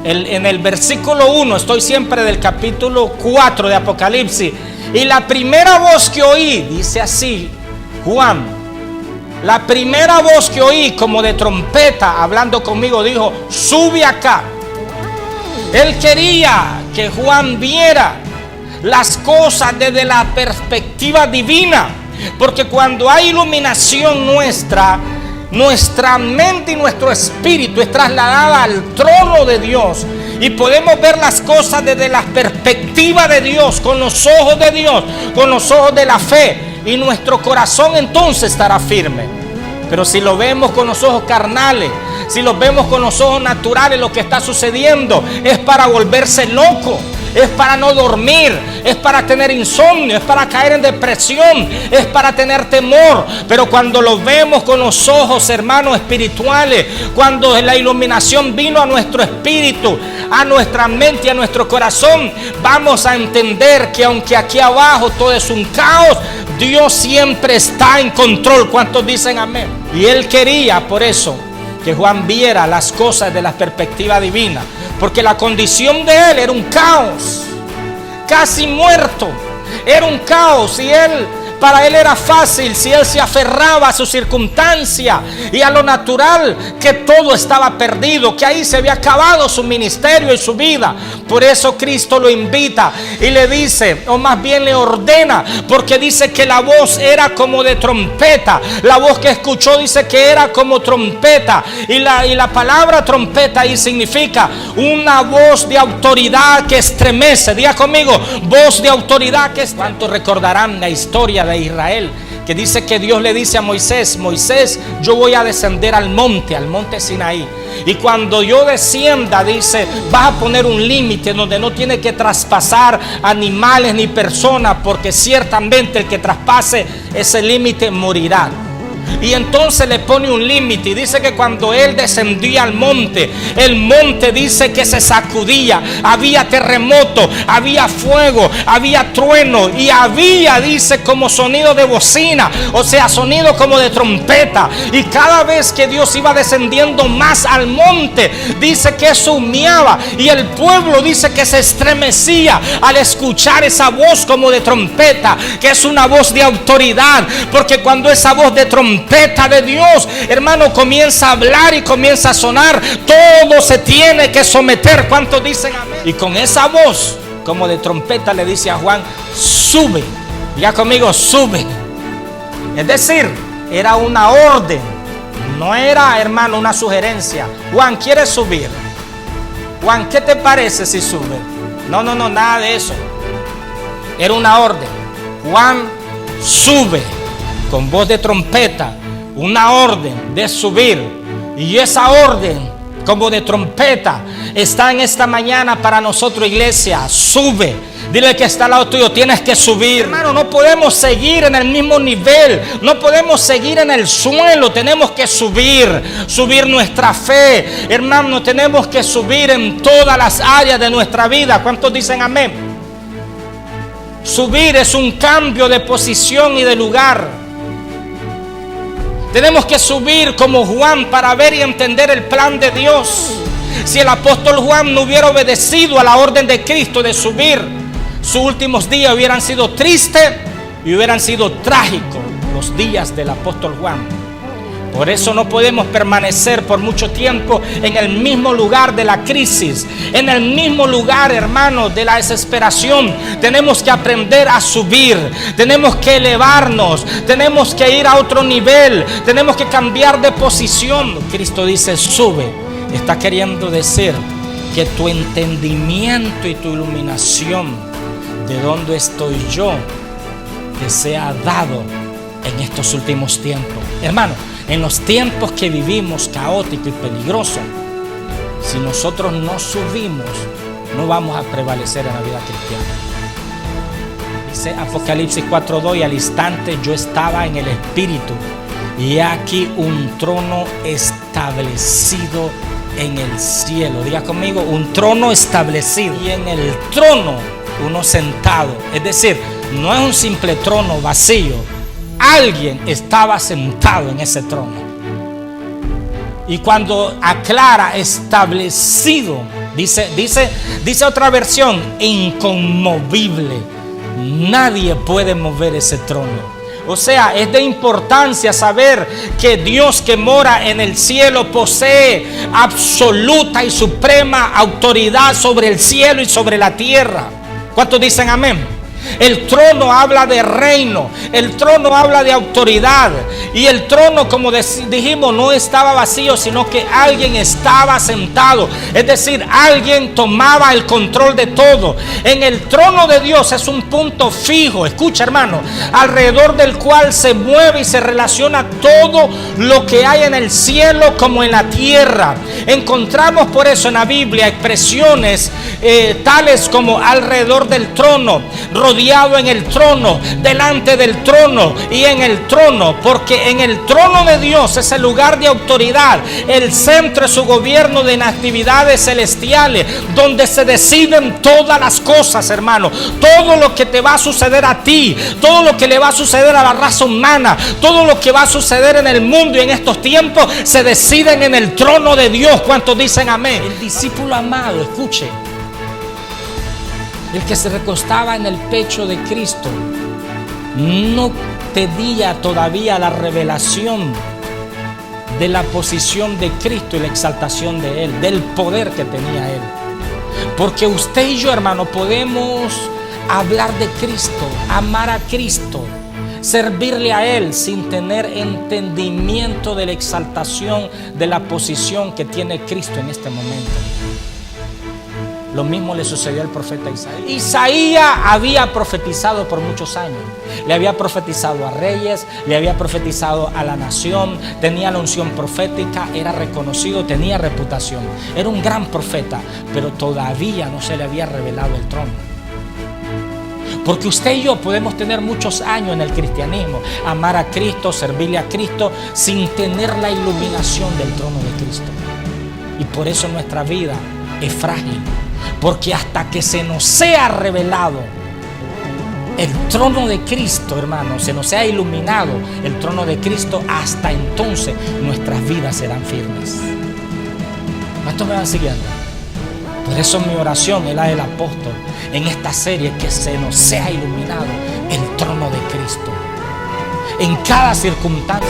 en el versículo 1, estoy siempre del capítulo 4 de Apocalipsis. Y la primera voz que oí, dice así Juan, la primera voz que oí como de trompeta hablando conmigo dijo: sube acá. Él quería que Juan viera las cosas desde la perspectiva divina, porque cuando hay iluminación nuestra mente y nuestro espíritu es trasladada al trono de Dios y podemos ver las cosas desde la perspectiva de Dios, con los ojos de Dios, con los ojos de la fe, y nuestro corazón entonces estará firme. Pero si lo vemos con los ojos carnales, si lo vemos con los ojos naturales, lo que está sucediendo es para volverse loco, es para no dormir, es para tener insomnio, es para caer en depresión, es para tener temor. Pero cuando lo vemos con los ojos, hermanos, espirituales, cuando la iluminación vino a nuestro espíritu, a nuestra mente y a nuestro corazón, vamos a entender que aunque aquí abajo todo es un caos, Dios siempre está en control. ¿Cuántos dicen amén? Y Él quería, por eso, que Juan viera las cosas de la perspectiva divina, porque la condición de él era un caos, casi muerto, era un caos. Y para él era fácil, si él se aferraba a su circunstancia y a lo natural, que todo estaba perdido, que ahí se había acabado su ministerio y su vida. Por eso Cristo lo invita y le dice, o más bien le ordena, porque dice que la voz era como de trompeta. La voz que escuchó dice que era como trompeta, y la palabra trompeta ahí significa una voz de autoridad que estremece. Diga conmigo, voz de autoridad que estremece. ¿Cuántos recordarán la historia de Israel? Que dice que Dios le dice a Moisés: Moisés, yo voy a descender al monte Sinaí, y cuando yo descienda, dice, vas a poner un límite donde no tiene que traspasar animales ni personas, porque ciertamente el que traspase ese límite morirá. Y entonces le pone un límite, y dice que cuando él descendía al monte, el monte dice que se sacudía, había terremoto, había fuego, había trueno, y había, dice, como sonido de bocina, o sea, sonido como de trompeta. Y cada vez que Dios iba descendiendo más al monte, dice que eso humeaba, y el pueblo dice que se estremecía al escuchar esa voz como de trompeta, que es una voz de autoridad, porque cuando esa voz de trompeta de Dios, hermano, comienza a hablar y comienza a sonar, todo se tiene que someter. ¿Cuántos dicen amén? Y con esa voz como de trompeta le dice a Juan: sube. Ya conmigo, sube. Es decir, era una orden, no era, hermano, una sugerencia. Juan, ¿quieres subir? Juan, ¿qué te parece si sube? No, nada de eso. Era una orden. Juan, sube. Con voz de trompeta, una orden de subir. Y esa orden como de trompeta está en esta mañana para nosotros, iglesia. Sube. Dile que está al lado tuyo: tienes que subir. Hermano, no podemos seguir en el mismo nivel, no podemos seguir en el suelo. Tenemos que subir nuestra fe, hermano. Tenemos que subir en todas las áreas de nuestra vida. ¿Cuántos dicen amén? Subir es un cambio de posición y de lugar. Tenemos que subir como Juan para ver y entender el plan de Dios. Si el apóstol Juan no hubiera obedecido a la orden de Cristo de subir, sus últimos días hubieran sido tristes y hubieran sido trágicos los días del apóstol Juan. Por eso no podemos permanecer por mucho tiempo en el mismo lugar de la crisis, en el mismo lugar, hermanos, de la desesperación. Tenemos que aprender a subir, tenemos que elevarnos, tenemos que ir a otro nivel, tenemos que cambiar de posición. Cristo dice: sube. Está queriendo decir que tu entendimiento y tu iluminación de dónde estoy yo te sea dado en estos últimos tiempos. Hermano, en los tiempos que vivimos, caótico y peligroso, si nosotros no subimos, no vamos a prevalecer en la vida cristiana. Dice Apocalipsis 4:2: y al instante yo estaba en el Espíritu, y aquí un trono establecido en el cielo. Diga conmigo: un trono establecido. Y en el trono uno sentado. Es decir, no es un simple trono vacío. Alguien estaba sentado en ese trono. Y cuando aclara establecido, Dice otra versión, inconmovible. Nadie puede mover ese trono. O sea, es de importancia saber que Dios que mora en el cielo posee absoluta y suprema autoridad sobre el cielo y sobre la tierra. ¿Cuántos dicen amén? El trono habla de reino, el trono habla de autoridad, y el trono, como dijimos, no estaba vacío, sino que alguien estaba sentado, es decir, alguien tomaba el control de todo. En el trono de Dios es un punto fijo, escucha hermano, alrededor del cual se mueve y se relaciona todo lo que hay en el cielo como en la tierra. Encontramos por eso en la Biblia expresiones tales como alrededor del trono, rodeado en el trono, delante del trono y en el trono, porque en el trono de Dios es el lugar de autoridad, el centro de su gobierno de actividades celestiales, donde se deciden todas las cosas, hermano. Todo lo que te va a suceder a ti, todo lo que le va a suceder a la raza humana, todo lo que va a suceder en el mundo y en estos tiempos, se deciden en el trono de Dios. ¿Cuántos dicen amén? El discípulo amado, escuche, el que se recostaba en el pecho de Cristo, no tenía todavía la revelación de la posición de Cristo y la exaltación de Él, del poder que tenía Él. Porque usted y yo, hermano, podemos hablar de Cristo, amar a Cristo, servirle a Él sin tener entendimiento de la exaltación de la posición que tiene Cristo en este momento. Lo mismo le sucedió al profeta Isaías. Isaías había profetizado por muchos años. Le había profetizado a reyes, le había profetizado a la nación, tenía la unción profética, era reconocido, tenía reputación. Era un gran profeta, pero todavía no se le había revelado el trono. Porque usted y yo podemos tener muchos años en el cristianismo, amar a Cristo, servirle a Cristo, sin tener la iluminación del trono de Cristo. Y por eso nuestra vida es frágil. Porque hasta que se nos sea revelado el trono de Cristo, hermano, se nos sea iluminado el trono de Cristo, hasta entonces nuestras vidas serán firmes. ¿Cuántos me van siguiendo? Por eso mi oración es la del apóstol en esta serie, que se nos sea iluminado el trono de Cristo en cada circunstancia.